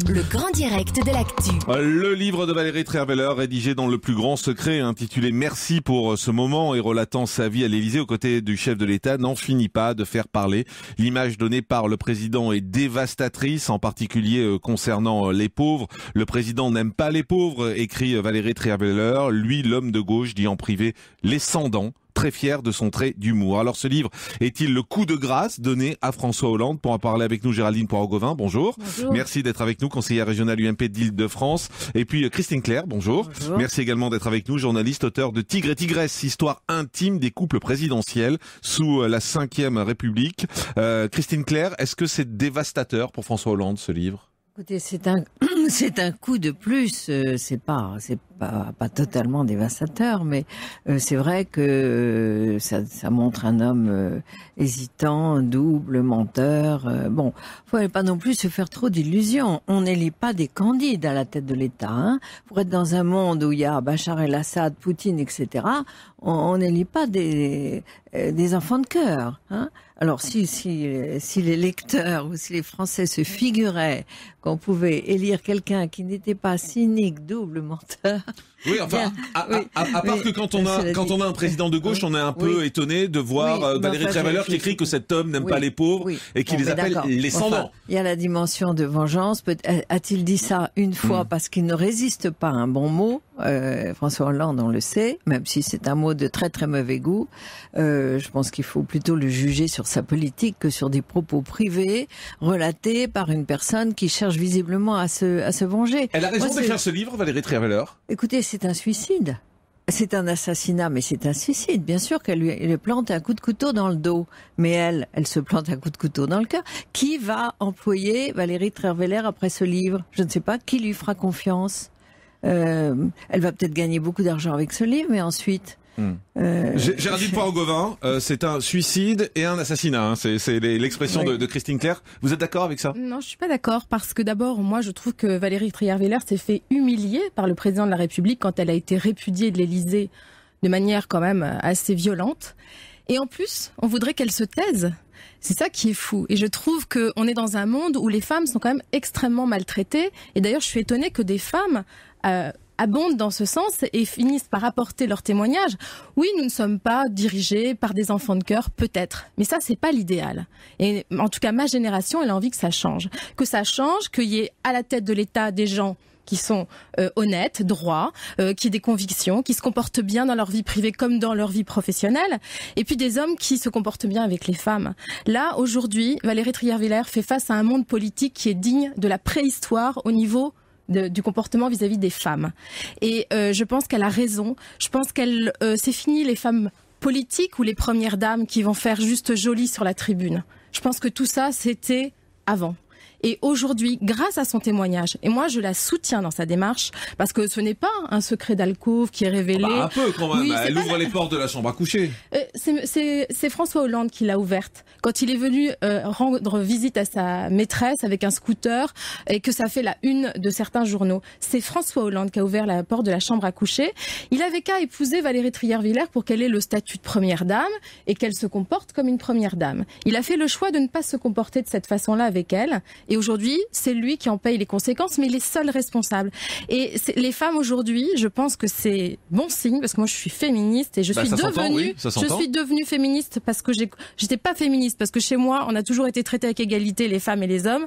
Le grand direct de l'actu. Le livre de Valérie Trierweiler, rédigé dans le plus grand secret, intitulé « Merci pour ce moment » et relatant sa vie à l'Élysée aux côtés du chef de l'État, n'en finit pas de faire parler. L'image donnée par le président est dévastatrice, en particulier concernant les pauvres. Le président n'aime pas les pauvres, écrit Valérie Trierweiler. Lui, l'homme de gauche, dit en privé « les sans-dents ». Très fier de son trait d'humour. Alors ce livre est-il le coup de grâce donné à François Hollande? Pour en parler avec nous, Géraldine Poirot-Gauvin, bonjour. Bonjour. Merci d'être avec nous, conseillère régionale UMP d'Île-de-France. Et puis Christine Clair, bonjour. Bonjour. Merci également d'être avec nous, journaliste, auteur de Tigre et Tigresse, histoire intime des couples présidentiels sous la Ve République. Christine Clair, est-ce que c'est dévastateur pour François Hollande, ce livre? Écoutez, c'est un coup de plus. C'est pas totalement dévastateur, mais c'est vrai que ça montre un homme hésitant, double, menteur. Bon, faut pas non plus se faire trop d'illusions. On n'élit pas des candides à la tête de l'État. Hein. Pour être dans un monde où il y a Bachar el-Assad, Poutine, etc., on n'élit pas des enfants de cœur. Hein. Alors si les lecteurs ou si les Français se figuraient qu'on pouvait élire quelqu'un qui n'était pas cynique, double, menteur. Oui, enfin, à part que quand on a un président de gauche, on est un peu étonné de voir Valérie Trierweiler qui écrit que cet homme n'aime pas les pauvres et qui les appelle les sans-dents. Il y a la dimension de vengeance. A-t-il dit ça une fois parce qu'il ne résiste pas à un bon mot? François Hollande, on le sait, même si c'est un mot de très très mauvais goût. Je pense qu'il faut plutôt le juger sur sa politique que sur des propos privés relatés par une personne qui cherche visiblement à se venger. Elle a raison d'écrire ce livre, Valérie Trierweiler. Écoutez, c'est un suicide. C'est un assassinat, mais c'est un suicide. Bien sûr qu'elle lui plante un coup de couteau dans le dos, mais elle se plante un coup de couteau dans le cœur. Qui va employer Valérie Trierweiler après ce livre? Je ne sais pas. Qui lui fera confiance? Elle va peut-être gagner beaucoup d'argent avec ce livre, mais ensuite... Géraldine Poirot-Gauvin, c'est un suicide et un assassinat, hein. C'est l'expression de Christine Clair. Vous êtes d'accord avec ça? Non, je suis pas d'accord, parce que d'abord, moi, je trouve que Valérie Trierweiler s'est fait humilier par le président de la République quand elle a été répudiée de l'Élysée de manière quand même assez violente. Et en plus, on voudrait qu'elle se taise. C'est ça qui est fou. Et je trouve qu'on est dans un monde où les femmes sont quand même extrêmement maltraitées. Et d'ailleurs, je suis étonnée que des femmes abondent dans ce sens et finissent par apporter leur témoignage. Oui, nous ne sommes pas dirigés par des enfants de cœur, peut-être. Mais ça, c'est pas l'idéal. Et en tout cas, ma génération, elle a envie que ça change. Que ça change, qu'il y ait à la tête de l'État des gens qui sont honnêtes, droits, qui aient des convictions, qui se comportent bien dans leur vie privée comme dans leur vie professionnelle, et puis des hommes qui se comportent bien avec les femmes. Là, aujourd'hui, Valérie Trierweiler fait face à un monde politique qui est digne de la préhistoire au niveau du comportement vis-à-vis des femmes. Et je pense qu'elle a raison. Je pense qu'elle c'est fini les femmes politiques ou les premières dames qui vont faire juste joli sur la tribune. Je pense que tout ça, c'était avant. Et aujourd'hui, grâce à son témoignage, et moi je la soutiens dans sa démarche, parce que ce n'est pas un secret d'alcôve qui est révélé. Un peu quand même, oui, elle ouvre les portes de la chambre à coucher. C'est François Hollande qui l'a ouverte. Quand il est venu rendre visite à sa maîtresse avec un scooter, et que ça fait la une de certains journaux. C'est François Hollande qui a ouvert la porte de la chambre à coucher. Il avait qu'à épouser Valérie Trierweiler pour qu'elle ait le statut de première dame, et qu'elle se comporte comme une première dame. Il a fait le choix de ne pas se comporter de cette façon-là avec elle. Et aujourd'hui, c'est lui qui en paye les conséquences, mais il est seul responsable. Et les femmes aujourd'hui, je pense que c'est bon signe, parce que moi je suis féministe et je suis devenue féministe parce que j'étais pas féministe, parce que chez moi on a toujours été traités avec égalité les femmes et les hommes,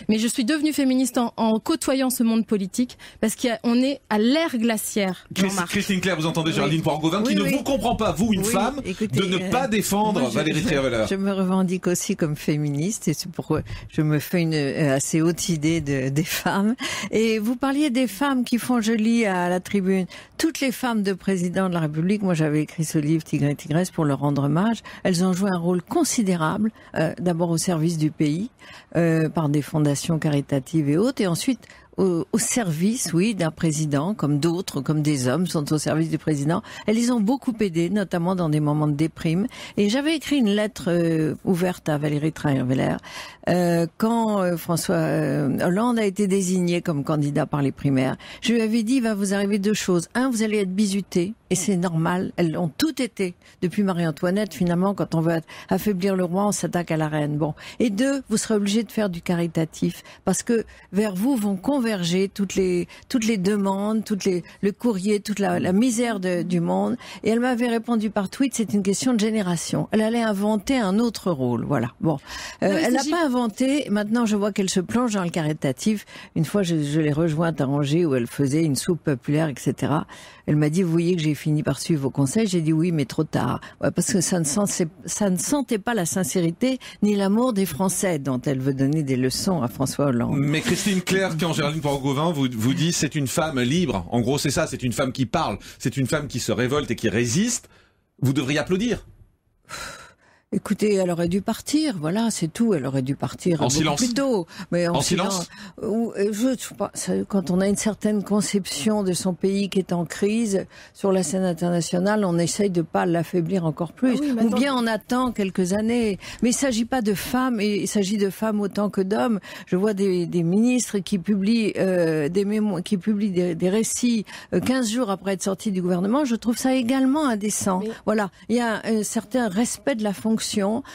mais je suis devenue féministe en côtoyant ce monde politique, parce qu'on est à l'ère glaciaire. Christine Clair, vous entendez Géraldine Poirot-Gauvin qui ne vous comprend pas, vous, une femme, écoutez, de ne pas défendre Valérie Trierweiler. Je me revendique aussi comme féministe, et c'est pourquoi je me fais une assez haute idée des femmes. Et vous parliez des femmes qui font joli à la tribune. Toutes les femmes de président de la République, moi j'avais écrit ce livre Tigre et Tigresse pour leur rendre hommage, elles ont joué un rôle considérable, d'abord au service du pays, par des fondations caritatives et autres, et ensuite au service, oui, d'un président, comme d'autres, comme des hommes sont au service du président. Elles les ont beaucoup aidées, notamment dans des moments de déprime. Et j'avais écrit une lettre ouverte à Valérie Trierweiler quand François Hollande a été désigné comme candidat par les primaires. Je lui avais dit, il va vous arriver deux choses. Un, vous allez être bizuté. et c'est normal. Elles ont toutes été. Depuis Marie-Antoinette, finalement, quand on veut affaiblir le roi, on s'attaque à la reine. Bon. Et deux, vous serez obligé de faire du caritatif, parce que vers vous vont converger toutes les demandes, le courrier, toute la misère du monde. Et elle m'avait répondu par tweet, c'est une question de génération. Elle allait inventer un autre rôle. Voilà. Bon. Elle n'a pas inventé. Maintenant, je vois qu'elle se plonge dans le caritatif. Une fois, je l'ai rejointe à Angers où elle faisait une soupe populaire, etc. Elle m'a dit, vous voyez que j'ai fini par suivre vos conseils. J'ai dit oui, mais trop tard. Ouais, parce que ça ne sentait pas la sincérité ni l'amour des Français dont elle veut donner des leçons à François Hollande. Mais Christine Claire, quand Géraldine Poirot-Gauvin vous dit c'est une femme libre. En gros, c'est ça, c'est une femme qui parle. C'est une femme qui se révolte et qui résiste. Vous devriez applaudir. Écoutez, elle aurait dû partir, voilà, c'est tout. Elle aurait dû partir en silence. Plus tôt. Mais en silence. Je sais pas. Quand on a une certaine conception de son pays qui est en crise sur la scène internationale, on essaye de pas l'affaiblir encore plus. Ah oui, ou bien on attend quelques années. Mais il s'agit pas de femmes, il s'agit de femmes autant que d'hommes. Je vois des ministres qui publient des mémoires, qui publient des récits 15 jours après être sortis du gouvernement. Je trouve ça également indécent. Mais... Voilà, il y a un certain respect de la fonction.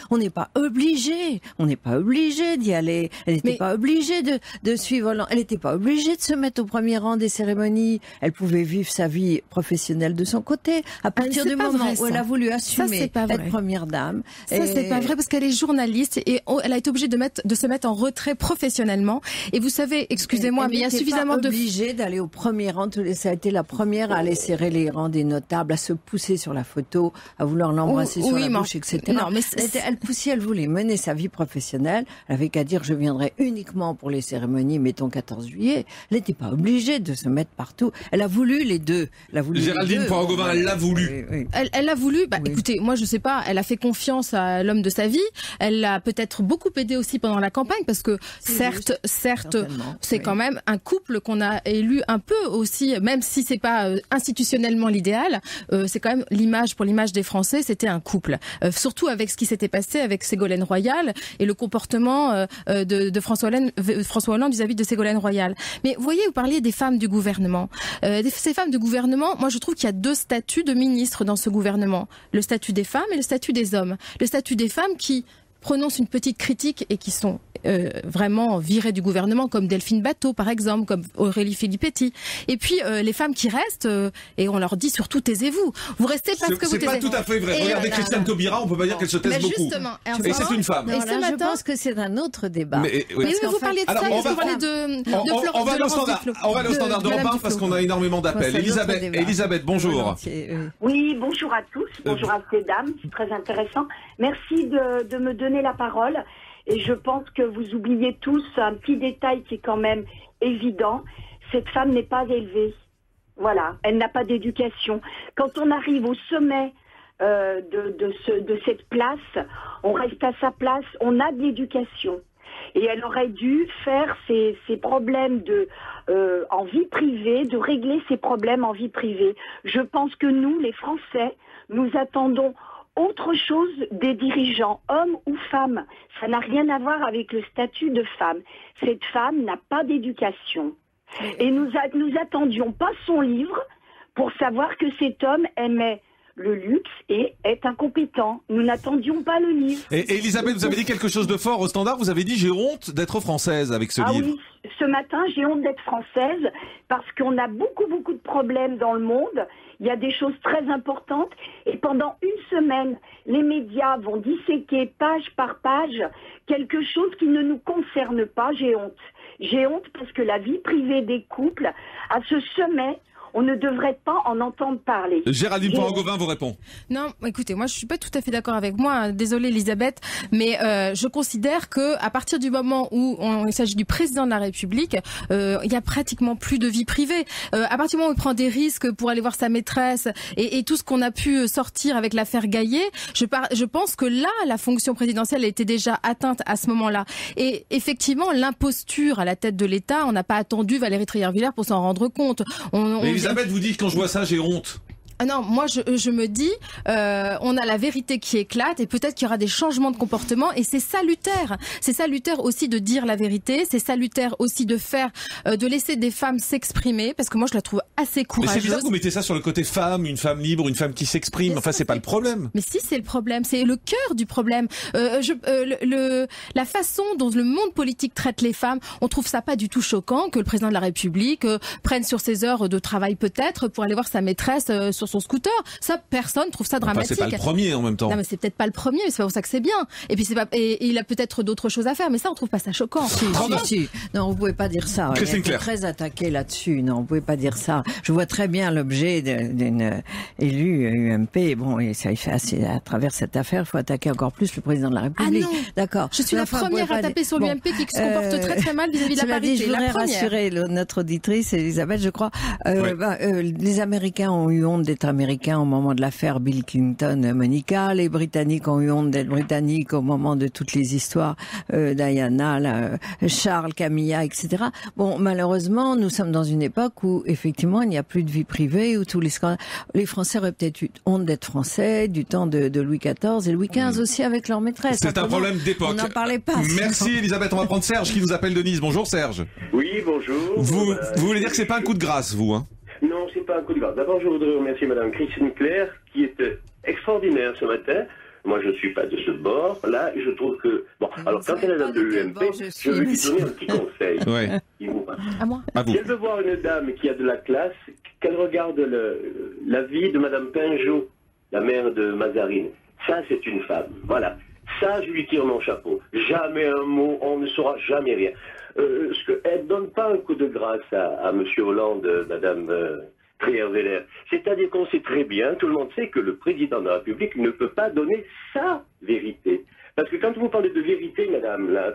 On n'est pas obligé d'y aller. Elle n'était pas obligée de suivre Hollande. Elle n'était pas obligée de se mettre au premier rang des cérémonies. Elle pouvait vivre sa vie professionnelle de son côté. À partir du moment où elle a voulu assumer être première dame. Ça, c'est pas vrai parce qu'elle est journaliste et elle a été obligée de se mettre en retrait professionnellement. Et vous savez, excusez-moi, mais il y a suffisamment de... Elle n'était pas obligée d'aller au premier rang. Ça a été la première à aller serrer les rangs des notables, à se pousser sur la photo, à vouloir l'embrasser sur la bouche, etc. Non, mais elle voulait mener sa vie professionnelle. Elle avait qu'à dire je viendrai uniquement pour les cérémonies, mettons 14 juillet. Elle n'était pas obligée de se mettre partout. Elle a voulu les deux. Géraldine Poirot-Gauvin, elle l'a voulu. Oui. Elle l'a voulu. Bah, oui. Écoutez, moi je sais pas. Elle a fait confiance à l'homme de sa vie. Elle l'a peut-être beaucoup aidé aussi pendant la campagne parce que certes, c'est quand même un couple qu'on a élu un peu aussi, même si c'est pas institutionnellement l'idéal. C'est quand même l'image des Français. C'était un couple, surtout avec ce qui s'était passé avec Ségolène Royal et le comportement de François Hollande vis-à-vis de Ségolène Royal. Mais vous voyez, vous parliez des femmes du gouvernement. Ces femmes du gouvernement, moi je trouve qu'il y a deux statuts de ministres dans ce gouvernement. Le statut des femmes et le statut des hommes. Le statut des femmes qui prononcent une petite critique et qui sont vraiment virées du gouvernement, comme Delphine Batho par exemple, comme Aurélie Filippetti. Et puis les femmes qui restent, et on leur dit surtout taisez-vous. Vous restez parce que vous taisez. C'est pas tout à fait vrai. Regardez Christiane Taubira, on peut pas dire qu'elle se taise beaucoup. Justement, et c'est une femme. Et ce matin, je pense que c'est un autre débat. Mais vous parliez de ça, vous parlez de on va aller au standard de Robin parce qu'on a énormément d'appels. Elisabeth, bonjour. Oui, bonjour à tous, bonjour à ces dames, c'est très intéressant. Merci de me donner la parole. Et je pense que vous oubliez tous un petit détail qui est quand même évident. Cette femme n'est pas élevée. Voilà, elle n'a pas d'éducation. Quand on arrive au sommet de cette place, on reste à sa place, on a de l'éducation. Et elle aurait dû faire ses problèmes en vie privée, de régler ses problèmes en vie privée. Je pense que nous, les Français, nous attendons autre chose des dirigeants, hommes ou femmes. Ça n'a rien à voir avec le statut de femme. Cette femme n'a pas d'éducation. Et nous attendions pas son livre pour savoir que cet homme aimait le luxe et est incompétent. Nous n'attendions pas le livre. Et Elisabeth, vous avez dit quelque chose de fort au standard. Vous avez dit j'ai honte d'être française avec ce livre. Oui, ce matin j'ai honte d'être française parce qu'on a beaucoup de problèmes dans le monde. Il y a des choses très importantes et pendant une semaine, les médias vont disséquer page par page quelque chose qui ne nous concerne pas. J'ai honte. J'ai honte parce que la vie privée des couples, à ce sommet, on ne devrait pas en entendre parler. Géraldine Poirot-Gauvin vous répond. Non, écoutez, moi je suis pas tout à fait d'accord avec moi. Désolée Elisabeth, mais je considère que à partir du moment où il s'agit du président de la République, il y a pratiquement plus de vie privée. À partir du moment où il prend des risques pour aller voir sa maîtresse et tout ce qu'on a pu sortir avec l'affaire Gaillet, je pense que là, la fonction présidentielle était déjà atteinte à ce moment-là. Et effectivement, l'imposture à la tête de l'État, on n'a pas attendu Valérie Trierweiler pour s'en rendre compte. Elisabeth vous dit que quand je vois ça, j'ai honte. Ah non, moi je me dis, on a la vérité qui éclate et peut-être qu'il y aura des changements de comportement et c'est salutaire. C'est salutaire aussi de dire la vérité, c'est salutaire aussi de laisser des femmes s'exprimer parce que moi je la trouve assez courageuse. Mais c'est bizarre que vous mettez ça sur le côté femme, une femme libre, une femme qui s'exprime. Enfin, c'est pas le problème. Mais si, c'est le problème, c'est le cœur du problème. La façon dont le monde politique traite les femmes, on trouve ça pas du tout choquant que le président de la République prenne sur ses heures de travail peut-être pour aller voir sa maîtresse sur son scooter. Ça, personne trouve ça dramatique. Enfin, c'est pas le premier en même temps. Non, mais c'est peut-être pas le premier, mais c'est pas pour ça que c'est bien. Et puis et il a peut-être d'autres choses à faire, mais ça, on trouve pas ça choquant. Si. Non, vous pouvez pas dire ça. Christine Claire. Très attaqué là-dessus. Non, vous pouvez pas dire ça. Je vois très bien l'objet d'une élue UMP. Bon, et ça, il fait assez à travers cette affaire. Il faut attaquer encore plus le président de la République. Ah non. D'accord. Je suis la première à taper sur l'UMP qui se comporte très très mal vis-à-vis de la parité. Je voudrais rassurer notre auditrice Elisabeth, je crois. Les Américains ont eu honte d'être Américains au moment de l'affaire Bill Clinton-Monica. Les Britanniques ont eu honte d'être Britanniques au moment de toutes les histoires Diana, Charles, Camilla, etc. Bon, malheureusement, nous sommes dans une époque où effectivement il n'y a plus de vie privée, où tous les scandales. Les Français auraient peut-être eu honte d'être Français du temps de Louis XIV et Louis XV aussi avec leur maîtresse. C'est un problème d'époque. On n'en parlait pas. Merci Elisabeth. On va prendre Serge qui nous appelle de Nice. Bonjour Serge. Oui, bonjour. Vous voulez dire que c'est pas un coup de grâce, vous, hein? Non, c'est pas un coup de grâce. D'abord, je voudrais remercier Madame Christine Claire, qui était extraordinaire ce matin. Moi, je ne suis pas de ce bord. Là, je trouve que... Bon, alors, quand elle est dame de l'UMP, je vais lui donner un petit conseil. Ouais. À moi. À vous. Si elle veut voir une dame qui a de la classe, qu'elle regarde la vie de Madame Pinjot, la mère de Mazarine. Ça, c'est une femme. Voilà. Ça, je lui tire mon chapeau. Jamais un mot, on ne saura jamais rien. Elle ne donne pas un coup de grâce à M. Hollande, Mme Treyer-Veller. C'est-à-dire qu'on sait très bien, tout le monde sait que le président de la République ne peut pas donner sa vérité. Parce que quand vous parlez de vérité,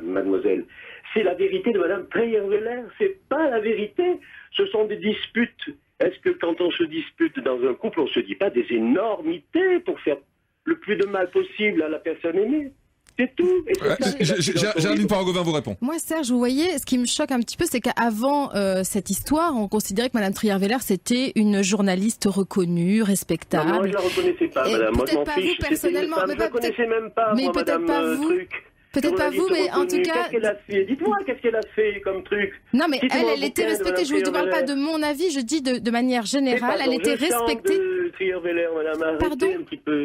mademoiselle, c'est la vérité de Mme Treyer-Veller, c'est pas la vérité. Ce sont des disputes. Est-ce que quand on se dispute dans un couple, on ne se dit pas des énormités pour faire le plus de mal possible à la personne aimée? C'est tout. Géraldine Poiraud-Gauvin vous répond. Moi, Serge, vous voyez, ce qui me choque un petit peu, c'est qu'avant cette histoire, on considérait que Madame Treyer-Veller, c'était une journaliste reconnue, respectable. Non, moi, je la reconnaissais pas, madame. Moi, je m'en fiche. Vous, personnellement, je la connaissais même pas, mais moi, peut-être madame pas vous. Truc. Peut-être pas vous, mais en tout cas... Qu'est-ce qu'elle a fait? Dites-moi, qu'est-ce qu'elle a fait comme truc? Non, mais elle était respectée. Je ne vous parle pas de mon avis, je dis de manière générale, elle était respectée.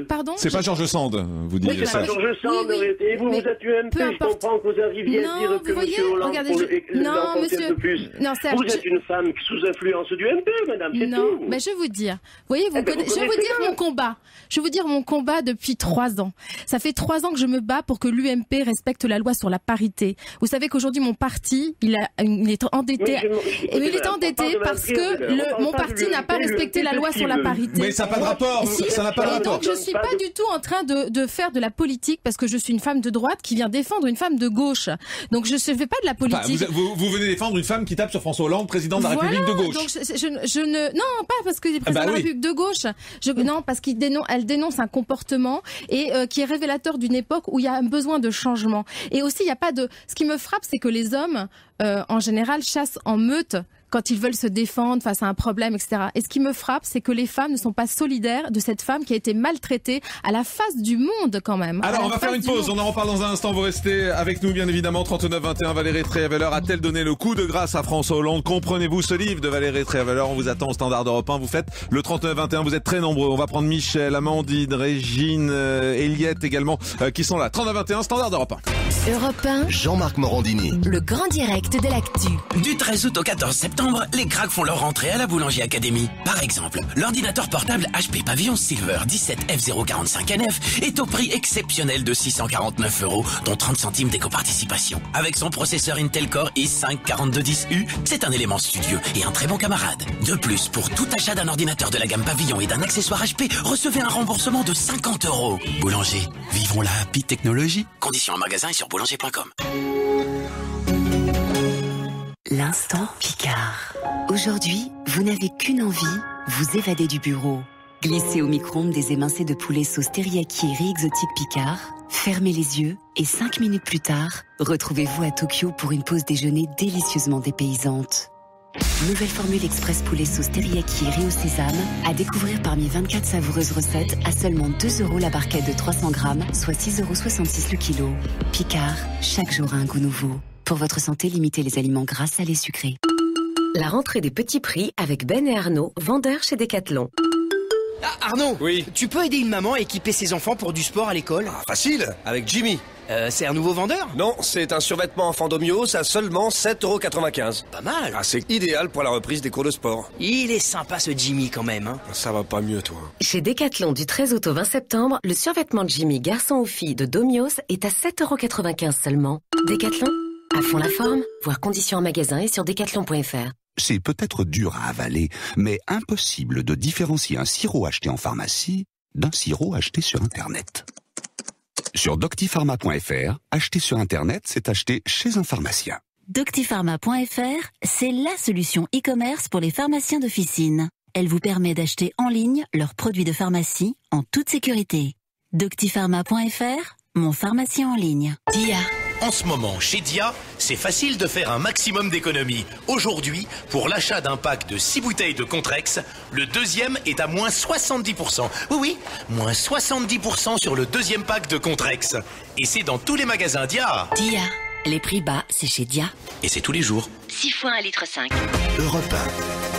Pardon? C'est pas Georges Sand, vous dites. Oui, c'est pas Georges Sand. Et vous, vous êtes UMP, je comprends que vous arriviez à dire que M. Hollande, non, monsieur, non, Serge, vous êtes une femme sous influence du UMP, madame, c'est tout. Non, mais je vais vous dire. Vous voyez, je vais vous dire mon combat. Je vais vous dire mon combat depuis 3 ans. Ça fait 3 ans que je me bats pour que l'UMP respecte la loi sur la parité. Vous savez qu'aujourd'hui, mon parti, il est endetté. Et il est endetté parce que mon parti n'a pas respecté la loi sur la parité. Mais ça n'a pas de rapport. Ça n'a pas de rapport. Donc je suis pas du tout en train de faire de la politique parce que je suis une femme de droite qui vient défendre une femme de gauche. Donc je ne fais pas de la politique. Enfin, vous venez défendre une femme qui tape sur François Hollande, président de la République de gauche. Donc non, pas parce qu'il est président de la République de gauche. Non, parce qu'elle dénonce un comportement et qui est révélateur d'une époque où il y a un besoin de changement. Et aussi, il y a pas de. Ce qui me frappe, c'est que les hommes, en général, chassent en meute quand ils veulent se défendre face à un problème, etc. Et ce qui me frappe, c'est que les femmes ne sont pas solidaires de cette femme qui a été maltraitée à la face du monde, quand même. Alors, on va faire une pause. On en reparle dans un instant. Vous restez avec nous, bien évidemment. 39-21, Valérie Treyer-Veller a-t-elle donné le coup de grâce à François Hollande? Comprenez-vous ce livre de Valérie Treyer-Veller? On vous attend au Standard d'Europe 1. Vous faites le 39-21. Vous êtes très nombreux. On va prendre Michel, Amandine, Régine, Eliette également, qui sont là. 39-21, Standard d'Europe 1. Europe 1. Jean-Marc Morandini. Le grand direct de l'actu. Du 13 août au 14 septembre, les cracks font leur rentrée à la Boulangerie Academy. Par exemple, l'ordinateur portable HP Pavilion Silver 17F045NF est au prix exceptionnel de 649 €, dont 30 centimes d'éco-participation. Avec son processeur Intel Core i5 4210U, c'est un élément studieux et un très bon camarade. De plus, pour tout achat d'un ordinateur de la gamme Pavillon et d'un accessoire HP, recevez un remboursement de 50 €. Boulanger, vivons la happy technologie. Conditions en magasin et sur boulanger.com. L'instant Picard. Aujourd'hui, vous n'avez qu'une envie, vous évader du bureau. Glissez au micro-ondes des émincés de poulet sauce teriyaki et riz exotique Picard, fermez les yeux et 5 minutes plus tard, retrouvez-vous à Tokyo pour une pause déjeuner délicieusement dépaysante. Nouvelle formule express poulet sauce teriyaki et riz au sésame à découvrir parmi 24 savoureuses recettes à seulement 2 € la barquette de 300 grammes, soit 6,66 € le kilo. Picard, chaque jour a un goût nouveau. Pour votre santé, limitez les aliments gras, salés, sucrés. La rentrée des petits prix avec Ben et Arnaud, vendeurs chez Decathlon. Ah, Arnaud, oui. Tu peux aider une maman à équiper ses enfants pour du sport à l'école? Facile, avec Jimmy. C'est un nouveau vendeur? Non, c'est un survêtement enfant Domios à seulement 7,95 €. Pas mal. Ah, c'est idéal pour la reprise des cours de sport. Il est sympa ce Jimmy quand même, hein. Ça va pas mieux, toi. Chez Decathlon du 13 août au 20 septembre, le survêtement Jimmy garçon ou fille de Domios est à 7,95 € seulement. Decathlon, à fond la forme, voir conditions en magasin et sur decathlon.fr. C'est peut-être dur à avaler, mais impossible de différencier un sirop acheté en pharmacie d'un sirop acheté sur Internet. Sur doctifarma.fr, acheter sur Internet, c'est acheter chez un pharmacien. Doctifarma.fr, c'est la solution e-commerce pour les pharmaciens d'officine. Elle vous permet d'acheter en ligne leurs produits de pharmacie en toute sécurité. Doctifarma.fr, mon pharmacien en ligne. Dia. En ce moment, chez Dia, c'est facile de faire un maximum d'économies. Aujourd'hui, pour l'achat d'un pack de 6 bouteilles de Contrex, le deuxième est à moins 70%. Oui, moins 70% sur le deuxième pack de Contrex. Et c'est dans tous les magasins Dia. Dia. Les prix bas, c'est chez Dia. Et c'est tous les jours. 6 fois 1,5 litre. Europe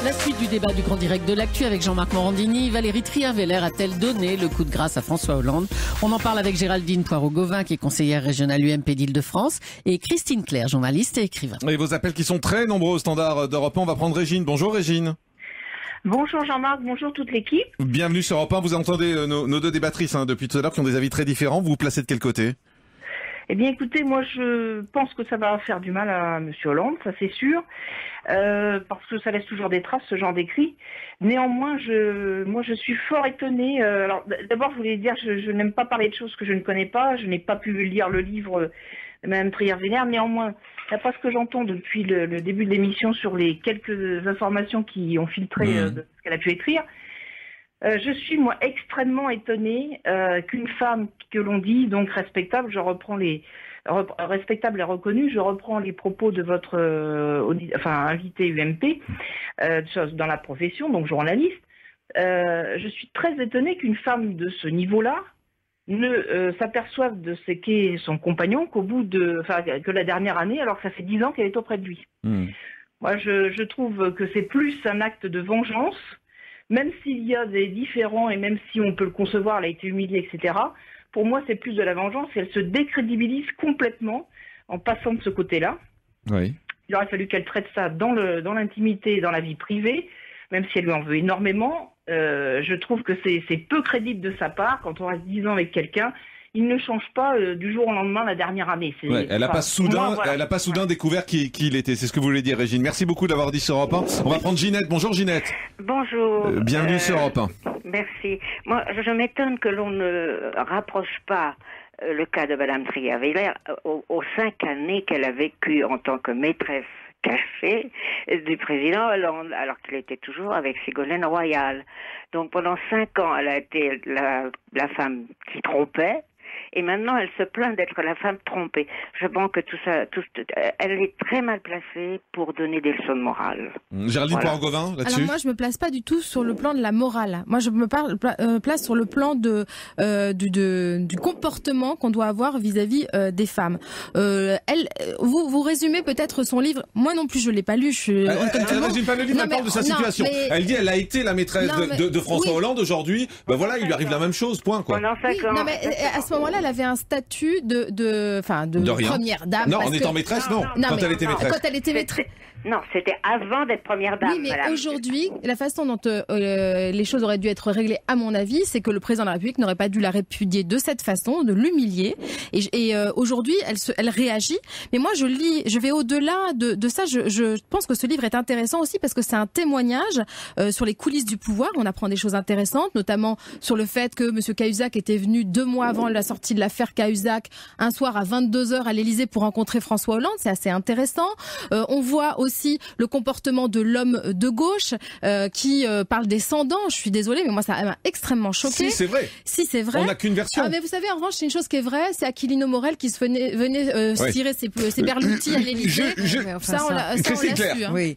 1. La suite du débat du Grand Direct de l'actu avec Jean-Marc Morandini. Valérie Trierweiler a-t-elle donné le coup de grâce à François Hollande? On en parle avec Géraldine Poirot-Gauvin, qui est conseillère régionale UMP d'Île-de-France, et Christine Claire, journaliste et écrivain. Et vos appels qui sont très nombreux au standard d'Europe 1. On va prendre Régine. Bonjour Régine. Bonjour Jean-Marc, bonjour toute l'équipe. Bienvenue sur Europe 1. Vous entendez nos deux débattrices depuis tout à l'heure qui ont des avis très différents. Vous vous placez de quel côté? Eh bien écoutez, moi je pense que ça va faire du mal à M. Hollande, ça c'est sûr, parce que ça laisse toujours des traces, ce genre d'écrit. Néanmoins, moi je suis fort étonnée. Alors d'abord je voulais dire, je n'aime pas parler de choses que je ne connais pas, je n'ai pas pu lire le livre de Mme Trierweiler. Néanmoins, d'après ce que j'entends depuis le début de l'émission sur les quelques informations qui ont filtré de ce qu'elle a pu écrire, je suis, moi, extrêmement étonnée qu'une femme que l'on dit, donc respectable, respectable et reconnue, je reprends les propos de votre invité UMP dans la profession, donc journaliste, je suis très étonnée qu'une femme de ce niveau-là ne s'aperçoive de ce qu'est son compagnon que la dernière année, alors que ça fait 10 ans qu'elle est auprès de lui. Moi, je trouve que c'est plus un acte de vengeance. Même s'il y a des différends et même si on peut le concevoir, elle a été humiliée, etc., pour moi, c'est plus de la vengeance et elle se décrédibilise complètement en passant de ce côté-là. Oui. Il aurait fallu qu'elle traite ça dans l'intimité, dans la vie privée, même si elle lui en veut énormément. Je trouve que c'est peu crédible de sa part quand on reste 10 ans avec quelqu'un. Il ne change pas du jour au lendemain la dernière année. Elle n'a pas soudain découvert qui il était. C'est ce que vous voulez dire, Régine. Merci beaucoup d'avoir dit sur Europe 1. On va prendre Ginette. Bonjour Ginette. Bonjour. Bienvenue sur Europe 1. Merci. Moi, je m'étonne que l'on ne rapproche pas le cas de Mme Trierweiler aux 5 années qu'elle a vécues en tant que maîtresse cachée du président Hollande, alors qu'il était toujours avec Ségolène Royal. Donc pendant 5 ans, elle a été la femme qui trompait. Et maintenant, elle se plaint d'être la femme trompée. Je pense que elle est très mal placée pour donner des leçons de morale. Géraldine Poirot-Gauvin, là-dessus. Alors moi, je me place pas du tout sur le plan de la morale. Moi, je me place sur le plan du comportement qu'on doit avoir vis-à-vis des femmes. Vous résumez peut-être son livre. Moi non plus, je l'ai pas lu. Elle résume pas le livre, elle parle de sa situation. Elle dit, elle a été la maîtresse de François Hollande. Aujourd'hui, il lui arrive la même chose. Point, quoi. À ce moment-là, elle avait un statut de première dame. Non, en étant maîtresse, non. Quand elle était maîtresse. Quand elle était maîtresse. Non, c'était avant d'être première dame. Oui, mais aujourd'hui, la façon dont les choses auraient dû être réglées, à mon avis, c'est que le président de la République n'aurait pas dû la répudier de cette façon, de l'humilier. Et aujourd'hui, elle réagit. Mais moi, je vais au-delà de ça. Je pense que ce livre est intéressant aussi parce que c'est un témoignage sur les coulisses du pouvoir. On apprend des choses intéressantes, notamment sur le fait que M. Cahuzac était venu 2 mois avant la sortie de l'affaire Cahuzac, un soir à 22h à l'Élysée pour rencontrer François Hollande. C'est assez intéressant. On voit aussi aussi le comportement de l'homme de gauche qui parle descendant. Je suis désolée, mais moi ça m'a extrêmement choquée. Si, c'est vrai. Si, c'est vrai. On n'a qu'une version. Ah, mais vous savez, en revanche, c'est une chose qui est vraie, c'est Aquilino Morel qui venait tirer ses berloutis à l'Élysée. Ça, on l'a su. Hein. Oui.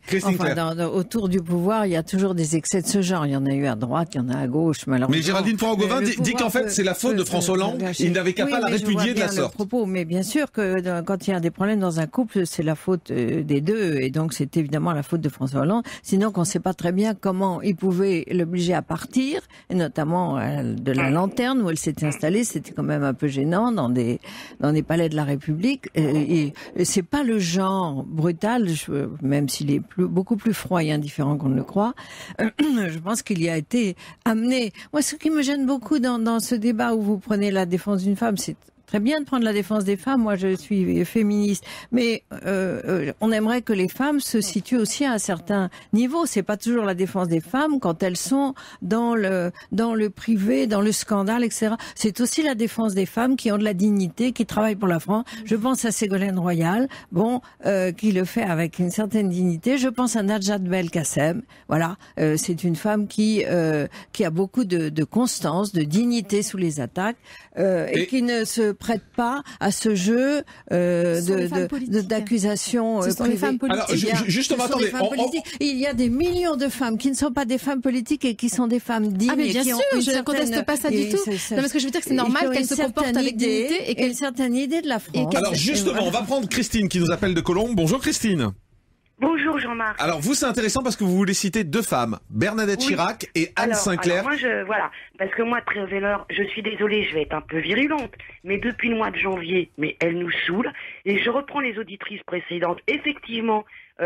Autour du pouvoir, il y a toujours des excès de ce genre. Il y en a eu à droite, il y en a à gauche, malheureusement. Mais Géraldine Poirot-Gauvin dit qu'en fait, c'est la faute de François Hollande. Il n'avait qu'à pas la répudier de la sorte. Mais bien sûr que quand il y a des problèmes dans un couple, c'est la faute des deux. Et donc, c'est évidemment la faute de François Hollande. Sinon, qu'on ne sait pas très bien comment il pouvait l'obliger à partir, et notamment de la lanterne où elle s'était installée. C'était quand même un peu gênant dans des palais de la République. Et c'est pas le genre brutal, même s'il est beaucoup plus froid et indifférent qu'on ne le croit. Je pense qu'il y a été amené. Moi, ce qui me gêne beaucoup dans ce débat où vous prenez la défense d'une femme, c'est très bien de prendre la défense des femmes. Moi, je suis féministe, mais on aimerait que les femmes se situent aussi à un certain niveau. C'est pas toujours la défense des femmes quand elles sont dans le privé, dans le scandale, etc. C'est aussi la défense des femmes qui ont de la dignité, qui travaillent pour la France. Je pense à Ségolène Royal, qui le fait avec une certaine dignité. Je pense à Najat Belkacem. Voilà, c'est une femme qui a beaucoup de constance, de dignité sous les attaques, et qui ne se prête pas à ce jeu d'accusations privées. Alors, justement, attendez. Il y a des millions de femmes qui ne sont pas des femmes politiques et qui sont des femmes dignes. Ah, mais bien sûr, je ne conteste pas ça du tout. Non, parce que je veux dire que c'est normal qu'elles se comportent avec dignité et qu'elles aient une certaine idée de la France. Alors, justement, on va prendre Christine qui nous appelle de Colombes. Bonjour, Christine. Bonjour Jean-Marc. Alors vous, c'est intéressant parce que vous voulez citer deux femmes, Bernadette Chirac et Anne Sinclair. Alors moi, voilà, parce que moi, Trierweiler, je suis désolée, je vais être un peu virulente, mais depuis le mois de janvier, mais elle nous saoule, et je reprends les auditrices précédentes. Effectivement,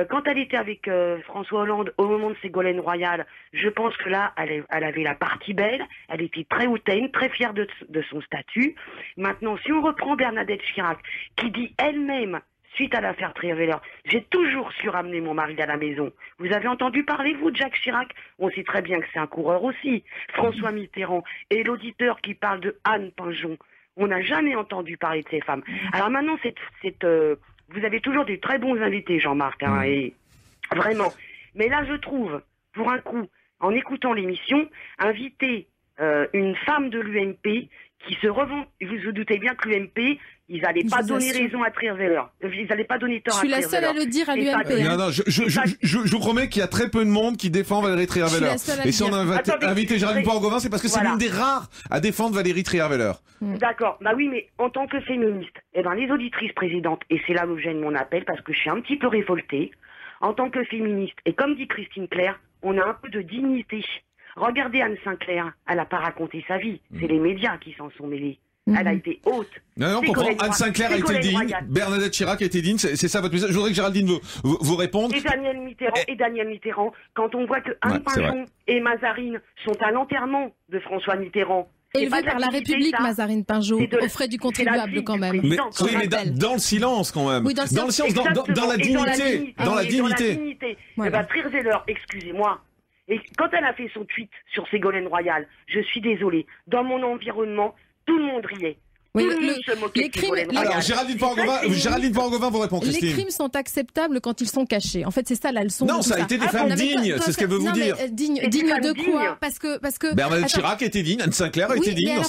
quand elle était avec François Hollande au moment de Ségolène Royal, je pense que là, elle avait la partie belle, elle était très hautaine, très fière de son statut. Maintenant, si on reprend Bernadette Chirac, qui dit elle-même, suite à l'affaire Trierweiler, j'ai toujours su ramener mon mari à la maison. Vous avez entendu parler, vous, de Jacques Chirac? On sait très bien que c'est un coureur aussi. François Mitterrand et l'auditeur qui parle de Anne Pinjon. On n'a jamais entendu parler de ces femmes. Alors maintenant, vous avez toujours des très bons invités, Jean-Marc, hein, et vraiment. Mais là, je trouve, pour un coup, en écoutant l'émission, inviter une femme de l'UMP qui se revend. Vous vous doutez bien que l'UMP, ils n'allaient pas donner raison à Trierweiler. Ils n'allaient pas donner tort à Trierweiler. Je suis la seule à le dire à l'UMP. Non, je vous promets qu'il y a très peu de monde qui défend Valérie Trierweiler. Et si on a invité Géraldine Poirot-Gauvin, c'est parce que c'est l'une des rares à défendre Valérie Trierweiler. D'accord. Bah oui, mais en tant que féministe, les auditrices précédentes, et c'est là où gêne mon appel, parce que je suis un petit peu révoltée, en tant que féministe, et comme dit Christine Claire, on a un peu de dignité. Regardez Anne Sinclair, elle n'a pas raconté sa vie, c'est les médias qui s'en sont mêlés. Elle a été haute. Non, on comprend. Anne Sinclair a été digne, Bernadette Chirac a été digne, c'est ça votre message. Je voudrais que Géraldine vous réponde. Et Daniel Mitterrand, quand on voit que Anne Pinjon et Mazarine sont à l'enterrement de François Mitterrand. Élevé par la République, Mazarine Pinjot, aux frais du contribuable quand même. Mais dans le silence quand même. Oui, dans le silence, dans la dignité. Dans la dignité. Trierweiler, excusez-moi. Et quand elle a fait son tweet sur Ségolène Royal, je suis désolée, dans mon environnement, tout le monde riait. Oui, les crimes. Alors, Géraldine Poirot-Gauvin vous répond, Christine. Les crimes sont acceptables quand ils sont cachés. En fait, c'est ça la leçon. Non, ça a été des femmes dignes, c'est ce qu'elle veut vous dire. Digne de quoi? Parce que Bernadette Chirac était digne, Anne Sinclair était digne.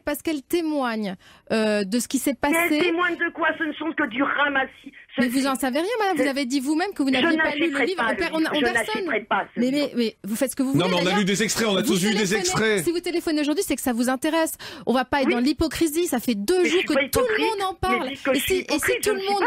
Parce qu'elle témoigne de ce qui s'est passé. Elle témoigne de quoi? Ce ne sont que du ramassis. Mais vous en savez rien, madame. Vous avez dit vous-même que vous n'aviez pas lu le livre. Je n'achèterai pas. Mais vous faites ce que vous voulez. Non, mais on a lu des extraits, on a tous vu des extraits. Si vous téléphonez aujourd'hui, c'est que ça vous intéresse. On va pas être dans l'hypocrisie. Ça fait 2 jours que tout le monde en parle. Et si tout le monde,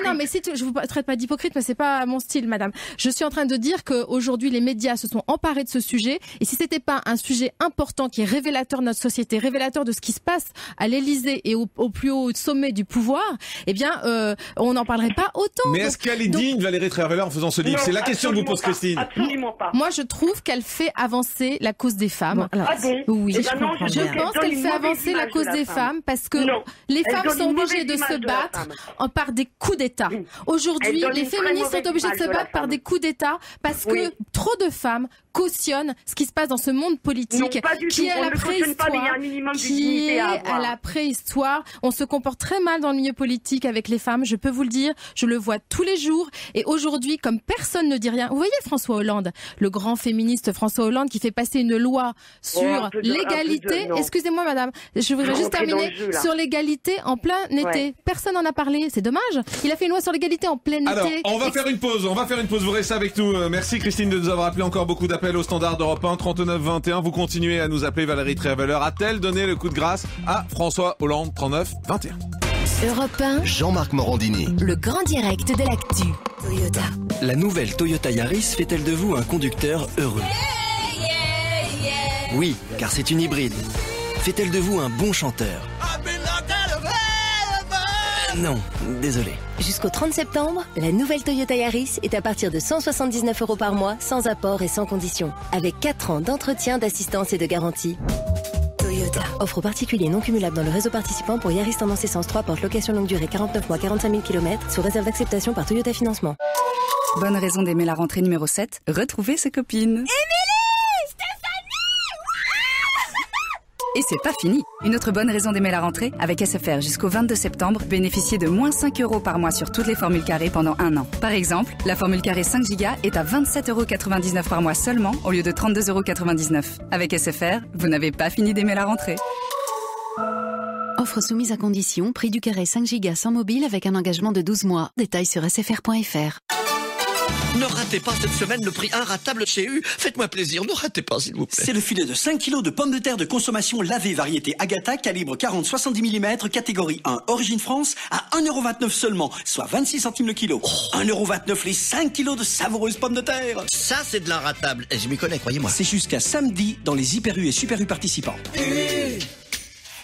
non, mais si je vous traite pas d'hypocrite, mais c'est pas mon style, madame. Je suis en train de dire qu'aujourd'hui les médias se sont emparés de ce sujet. Et si c'était pas un sujet important qui est révélateur de notre société, révélateur de ce qui se passe à l'Élysée et au plus haut sommet du pouvoir, eh bien, on n'en parlerait pas autant. Mais est-ce qu'elle est digne, Valérie Trierweiler, en faisant ce livre? C'est la question que vous pose Christine. Absolument pas. Moi, je trouve qu'elle fait avancer la cause des femmes. Oui, je pense qu'elle fait avancer la cause des femmes parce que les femmes sont obligées de se battre par des coups d'État. Aujourd'hui, les féministes sont obligées de se battre par des coups d'État parce que trop de femmes cautionne ce qui se passe dans ce monde politique Non, pas du qui tout. est à On la ne cautionne pas, mais il y a un minimum de dignité à avoir. à la préhistoire. On se comporte très mal dans le milieu politique avec les femmes, je peux vous le dire, je le vois tous les jours. Et aujourd'hui, comme personne ne dit rien, vous voyez François Hollande, le grand féministe François Hollande qui fait passer une loi sur l'égalité. Excusez-moi madame, je voudrais juste terminer sur l'égalité en plein été. Ouais. Personne n'en a parlé, c'est dommage. Il a fait une loi sur l'égalité en plein Alors, été. on va faire une pause, vous restez avec nous. Merci Christine de nous avoir appelé, encore beaucoup d'appels au standard d'Europe 1, 39 21. Vous continuez à nous appeler. Valérie Trierweiler a-t-elle donné le coup de grâce à François Hollande? 39 21. Europe 1, Jean-Marc Morandini. le grand direct de l'actu. Toyota. La nouvelle Toyota Yaris fait-elle de vous un conducteur heureux? Oui, car c'est une hybride. Fait-elle de vous un bon chanteur? Non, désolé. Jusqu'au 30 septembre, la nouvelle Toyota Yaris est à partir de 179 € par mois, sans apport et sans condition. Avec 4 ans d'entretien, d'assistance et de garantie. Toyota. Offre aux particuliers non cumulable dans le réseau participant pour Yaris tendance essence 3 porte location longue durée 49 mois 45 000 km sous réserve d'acceptation par Toyota Financement. Bonne raison d'aimer la rentrée numéro 7, retrouver ses copines. Et c'est pas fini. Une autre bonne raison d'aimer la rentrée, avec SFR jusqu'au 22 septembre, bénéficiez de moins 5 € par mois sur toutes les formules carrées pendant un an. Par exemple, la formule carrée 5 Go est à 27,99 € par mois seulement, au lieu de 32,99 €. Avec SFR, vous n'avez pas fini d'aimer la rentrée. Offre soumise à condition, prix du carré 5 Go sans mobile avec un engagement de 12 mois. Détails sur sfr.fr. Ne ratez pas cette semaine le prix inratable chez U. Faites-moi plaisir, ne ratez pas s'il vous plaît. C'est le filet de 5 kg de pommes de terre de consommation lavée variété Agatha, calibre 40-70 mm, catégorie 1, origine France, à 1,29 € seulement, soit 26 centimes le kilo. 1,29 € les 5 kg de savoureuses pommes de terre. Ça, c'est de l'inratable. Et je m'y connais, croyez-moi. C'est jusqu'à samedi dans les Hyper U et Super U participants.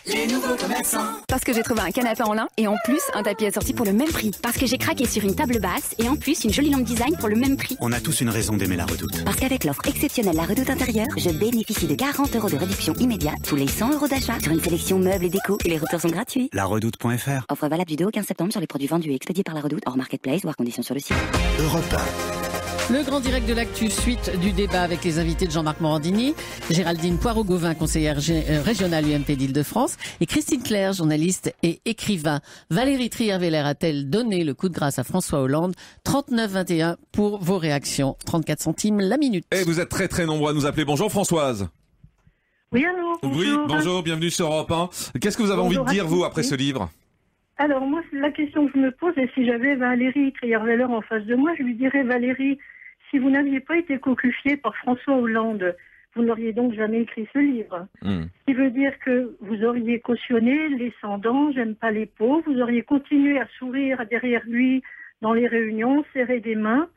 Les nouveaux commerçants. Parce que j'ai trouvé un canapé en lin et en plus un tapis assorti pour le même prix. Parce que j'ai craqué sur une table basse et en plus une jolie lampe design pour le même prix. On a tous une raison d'aimer la Redoute. Parce qu'avec l'offre exceptionnelle La Redoute Intérieure, je bénéficie de 40 € de réduction immédiate tous les 100 € d'achat sur une sélection meubles et déco et les retours sont gratuits. Laredoute.fr. Offre valable du 2 au 15 septembre sur les produits vendus et expédiés par La Redoute hors marketplace, voire conditions sur le site. Europe 1. Le grand direct de l'actu, suite du débat avec les invités de Jean-Marc Morandini, Géraldine Poirot-Gauvin, conseillère régionale UMP d'Île-de-France, et Christine Claire, journaliste et écrivain. Valérie Trierweiler a-t-elle donné le coup de grâce à François Hollande? 39-21 pour vos réactions. 34 centimes la minute. Et vous êtes très très nombreux à nous appeler. Bonjour Françoise. Oui, allô, bonjour. Oui, bonjour, bienvenue sur Europe 1. Qu'est-ce que vous avez envie de dire, vous, après ce livre? Alors, moi, la question que je me pose, et si j'avais Valérie Trierweiler en face de moi, je lui dirais, Valérie, si vous n'aviez pas été cocufiée par François Hollande, vous n'auriez donc jamais écrit ce livre. Ce qui veut dire que vous auriez cautionné les sans-dents, j'aime pas les pauvres, vous auriez continué à sourire derrière lui dans les réunions, serrer des mains.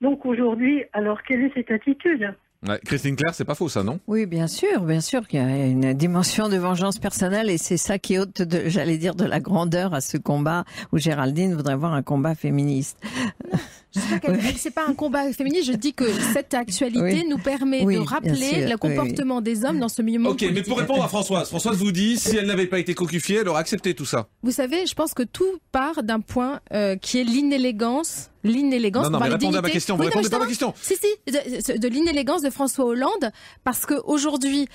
Donc aujourd'hui, alors quelle est cette attitude ? Ouais, Christine Claire, c'est pas faux ça, non? Oui, bien sûr qu'il y a une dimension de vengeance personnelle et c'est ça qui ôte, j'allais dire, de la grandeur à ce combat où Géraldine voudrait voir un combat féministe. Je sais pas c'est pas un combat féministe, je dis que cette actualité nous permet de rappeler le comportement des hommes dans ce milieu politique. Ok, mais pour répondre à Françoise vous dit, si elle n'avait pas été cocufiée, elle aurait accepté tout ça. Vous savez, je pense que tout part d'un point qui est l'inélégance. Non, mais répondez à ma question. Vous répondez pas à ma question. Si, de l'inélégance de François Hollande, parce que aujourd'hui,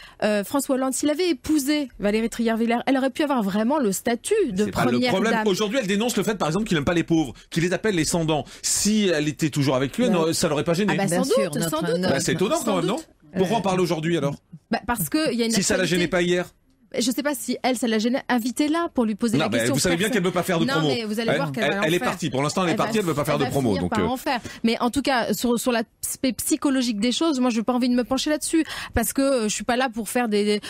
François Hollande, s'il avait épousé Valérie Trierweiler, elle aurait pu avoir vraiment le statut de première dame. Le problème, aujourd'hui, elle dénonce le fait, par exemple, qu'il n'aime pas les pauvres, qu'il les appelle les sans-dents. Si elle était toujours avec lui, ça l'aurait pas gêné. Ah bah, sans doute. C'est étonnant quand même, non? Pourquoi on parle aujourd'hui alors? Parce que il y a une. Si ça la gênait pas hier. Je sais pas si elle, ça la gêne. Invitez-la pour lui poser la question. Vous savez bien qu'elle veut pas faire de promo. Non, mais vous allez voir qu'elle va en faire. Elle est partie. Pour l'instant, elle est partie. Elle veut pas faire de promo. Donc. En faire. Mais en tout cas, sur l'aspect psychologique des choses, moi, je n'ai pas envie de me pencher là-dessus parce que je suis pas là pour faire des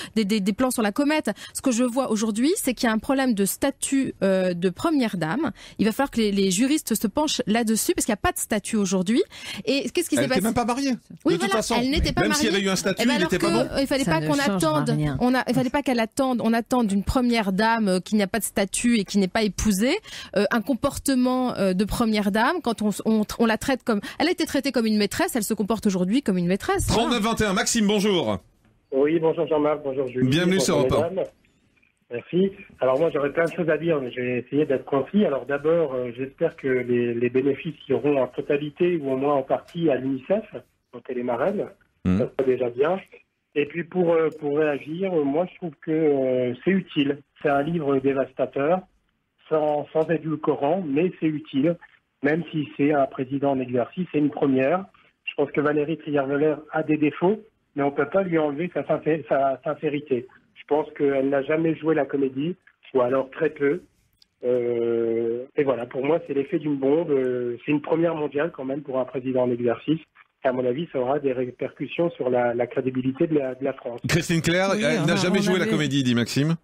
plans sur la comète. Ce que je vois aujourd'hui, c'est qu'il y a un problème de statut de première dame. Il va falloir que les juristes se penchent là-dessus parce qu'il n'y a pas de statut aujourd'hui. Et qu'est-ce qui s'est passé? Elle n'était même pas mariée. Oui, de toute façon. Elle n'était pas mariée. Même s'il y avait eu un statut, il n'était pas bon. Il fallait pas qu'on attende. Il fallait pas qu'elle attende. On attend d'une première dame qui n'a pas de statut et qui n'est pas épousée, un comportement de première dame quand on la traite comme... Elle a été traitée comme une maîtresse, elle se comporte aujourd'hui comme une maîtresse. 39-21, Maxime, bonjour. Oui, bonjour Jean-Marc, bonjour Julie. Bienvenue sur Europe 1. Merci. Alors moi j'aurais plein de choses à dire, mais je vais essayer d'être concis. Alors d'abord, j'espère que les bénéfices iront en totalité ou au moins en partie à l'UNICEF, dont elle est marraine. Ça serait déjà bien. Et puis pour réagir, moi je trouve que c'est utile. C'est un livre dévastateur, sans édulcorant, mais c'est utile. Même si c'est un président en exercice, c'est une première. Je pense que Valérie Trierweiler a des défauts, mais on ne peut pas lui enlever sa sincérité. Je pense qu'elle n'a jamais joué la comédie, ou alors très peu. Et voilà, pour moi, c'est l'effet d'une bombe. C'est une première mondiale quand même pour un président en exercice. À mon avis, ça aura des répercussions sur la crédibilité de la France. Christine Claire, elle n'a jamais joué la comédie, dit Maxime.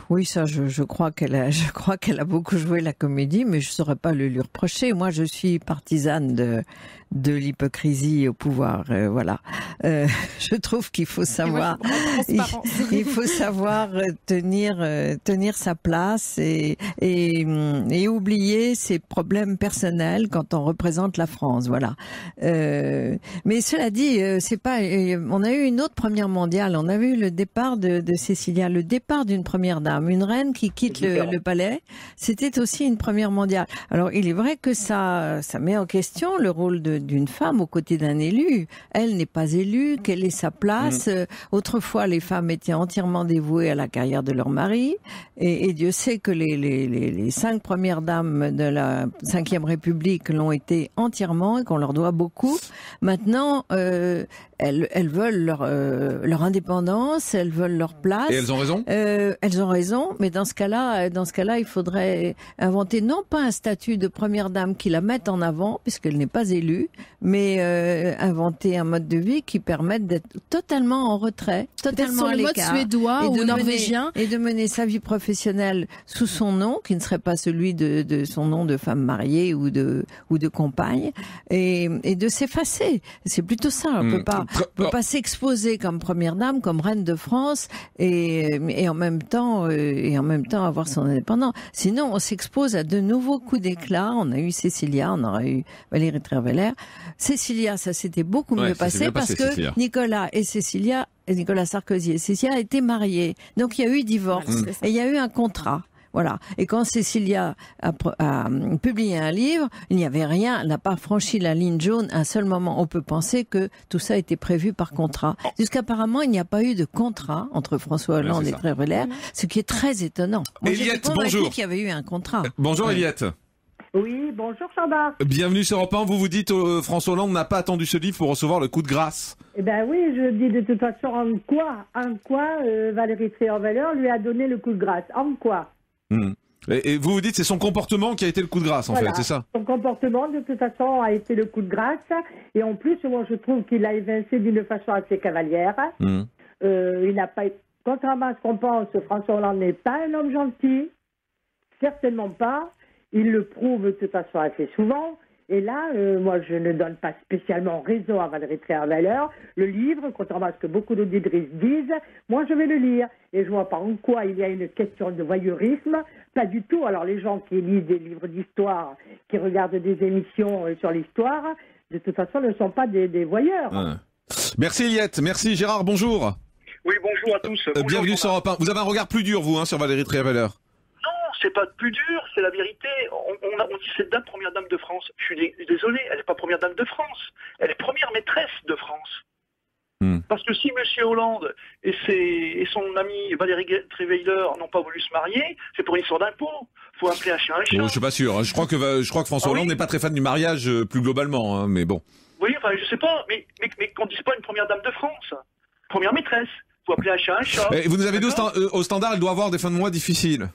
Oui, ça, je crois qu'elle a beaucoup joué la comédie, mais je ne saurais pas le lui reprocher. Moi, je suis partisane de l'hypocrisie au pouvoir. Voilà. Je trouve qu'il faut savoir, il faut savoir tenir sa place et oublier ses problèmes personnels quand on représente la France. Voilà. Mais cela dit, c'est pas. On a eu une autre première mondiale. On a eu le départ de Cécilia, le départ d'une première dame, une reine qui quitte le palais. C'était aussi une première mondiale. Alors, il est vrai que ça met en question le rôle d'une femme aux côtés d'un élu. Elle n'est pas élue. Quelle est sa place? Autrefois, les femmes étaient entièrement dévouées à la carrière de leur mari. Et Dieu sait que les 5 premières dames de la 5e République l'ont été entièrement et qu'on leur doit beaucoup. Maintenant, elles veulent leur indépendance, elles veulent leur place. Et elles ont raison? Elles ont raison, mais dans ce cas-là, il faudrait inventer non pas un statut de première dame qui la mette en avant, puisqu'elle n'est pas élue, mais inventer un mode de vie qui permette d'être totalement en retrait, totalement à l'écart. Peut-être sur le mode suédois ou norvégien. Et de mener sa vie professionnelle sous son nom, qui ne serait pas celui de son nom de femme mariée ou de compagne, et de s'effacer. C'est plutôt ça. On peut pas s'exposer comme première dame, comme reine de France, et en même temps avoir son indépendance. Sinon, on s'expose à de nouveaux coups d'éclat. On a eu Cécilia, on aura eu Valérie Trierweiler. Cécilia, ça s'était beaucoup mieux passé parce que Cécilia. Nicolas Sarkozy et Cécilia étaient mariés. Donc il y a eu divorce et il y a eu un contrat. Voilà. Et quand Cécilia a publié un livre, il n'y avait rien, elle n'a pas franchi la ligne jaune à un seul moment. On peut penser que tout ça a été prévu par contrat. Jusqu'apparemment, il n'y a pas eu de contrat entre François Hollande et Trierweiler, ce qui est très étonnant. Moi, Eliette, bonjour. Qu'il y avait eu un contrat. Bonjour Eliette. Oui, bonjour Jean-Marc. Bienvenue sur Europe 1. Vous dites François Hollande n'a pas attendu ce livre pour recevoir le coup de grâce. Eh ben oui, je dis de toute façon en quoi Valérie Trierweiler lui a donné le coup de grâce. En quoi? Et vous dites c'est son comportement qui a été le coup de grâce, en fait, c'est ça? Son comportement, de toute façon, a été le coup de grâce. Et en plus, moi, je trouve qu'il a évincé d'une façon assez cavalière. Il n'a pas... Contrairement à ce qu'on pense, François Hollande n'est pas un homme gentil. Certainement pas. Il le prouve de toute façon assez souvent. Et là, moi, je ne donne pas spécialement raison à Valérie Trierweiler. Le livre, contrairement à ce que beaucoup d'auditrices disent, moi, je vais le lire. Et je vois pas en quoi il y a une question de voyeurisme. Pas du tout. Alors, les gens qui lisent des livres d'histoire, qui regardent des émissions sur l'histoire, de toute façon, ne sont pas des voyeurs. Merci Eliette. Merci Gérard. Bonjour. Oui, bonjour à tous. Bienvenue sur Europe 1. Vous avez un regard plus dur, vous, sur Valérie Trierweiler? C'est pas plus dur, c'est la vérité. On dit cette dame, première dame de France. Je suis désolé, elle n'est pas première dame de France. Elle est première maîtresse de France. Parce que si M. Hollande et son ami Valérie Trierweiler n'ont pas voulu se marier, c'est pour une histoire d'impôt. Faut appeler un chien un chat. Je suis pas sûr. Je crois que François Hollande n'est pas très fan du mariage plus globalement, hein, mais bon. Oui, enfin, je sais pas, mais qu'on dise pas une première dame de France. Première maîtresse. Faut appeler un chien un chat. Et vous nous avez dit au standard, elle doit avoir des fins de mois difficiles.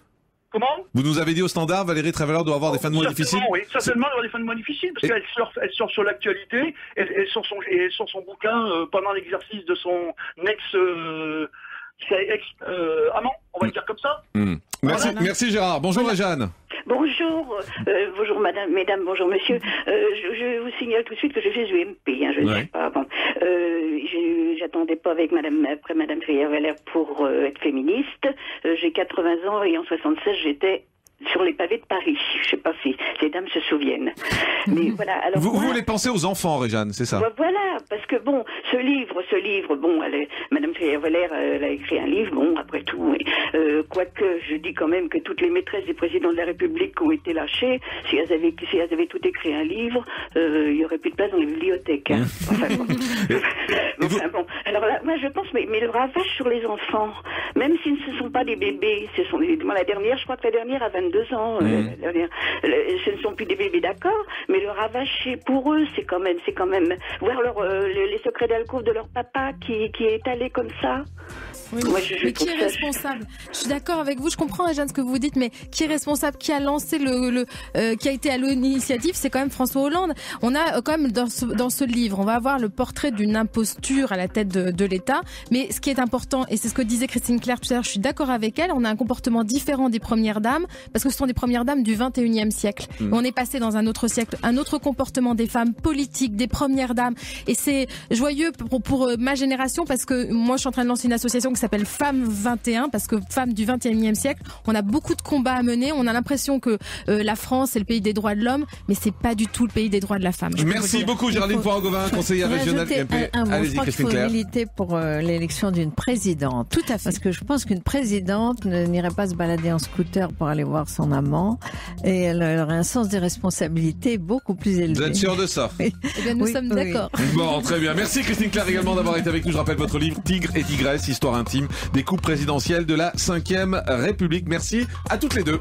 Comment? Vous nous avez dit au standard, Valérie Trierweiler doit avoir des fins de mois difficiles? Oui, certainement, elle doit avoir des fins de mois difficiles, parce qu'elle sort sur l'actualité, elle sort son bouquin pendant l'exercice de son ex-amant, on va le dire comme ça. Merci Gérard. Bonjour Jeanne. Bonjour, bonjour mesdames, bonjour monsieur. Je vous signale tout de suite que je suis UMP, je ne sais pas. Bon, j'attendais pas après Madame Trierweiler pour être féministe. J'ai 80 ans et en 76 j'étais sur les pavés de Paris. Je sais pas si ces dames se souviennent. Mais voilà. Alors vous voulez penser aux enfants, Réjeanne, c'est ça? Voilà, parce que bon, ce livre, bon, Madame Trier-Veller, elle a écrit un livre, bon, après tout, quoique je dis quand même que toutes les maîtresses des présidents de la République qui ont été lâchées, si elles avaient tout écrit un livre, il y aurait plus de place dans les bibliothèques. Hein. Bon. Alors là, moi je pense, mais le ravage sur les enfants, même si ce ne sont pas des bébés, ce sont la dernière, je crois que la dernière a 22 ans, ce ne sont plus des bébés, d'accord, mais le ravage pour eux, c'est quand même voir les secrets d'alcôve de leur papa qui est allé comme ça. Oui, moi, mais qui est responsable? Je suis d'accord avec vous, je comprends, Jeanne, ce que vous dites, mais qui est responsable? Qui a lancé qui a été à l'initiative? C'est quand même François Hollande. On a quand même dans ce livre, on va avoir le portrait d'une imposture à la tête de l'État, mais ce qui est important, et c'est ce que disait Christine Claire tout à l'heure, je suis d'accord avec elle, on a un comportement différent des premières dames, parce que ce sont des premières dames du 21e siècle. On est passé dans un autre siècle, un autre comportement des femmes politiques, des premières dames, et c'est joyeux pour ma génération, parce que moi je suis en train de lancer une association qui s'appelle Femmes 21, parce que femmes du 21e siècle, on a beaucoup de combats à mener, on a l'impression que la France c'est le pays des droits de l'homme, mais c'est pas du tout le pays des droits de la femme. Merci beaucoup Géraldine Poiraud-Gauvin, conseillère régionale UMP. Allez-y Christine Claire. Il faut militer pour l'élection d'une présidente. Tout à fait. Parce que je pense qu'une présidente n'irait pas se balader en scooter pour aller voir son amant, et elle aurait un sens des responsabilités beaucoup plus élevé. Vous êtes sûr de ça? Oui. Eh bien, nous sommes d'accord. Bon, très bien. Merci Christine Claire également d'avoir été avec nous. Je rappelle votre livre Tigre et Tigresse, histoire intime des couples présidentielles de la 5e République. Merci à toutes les deux.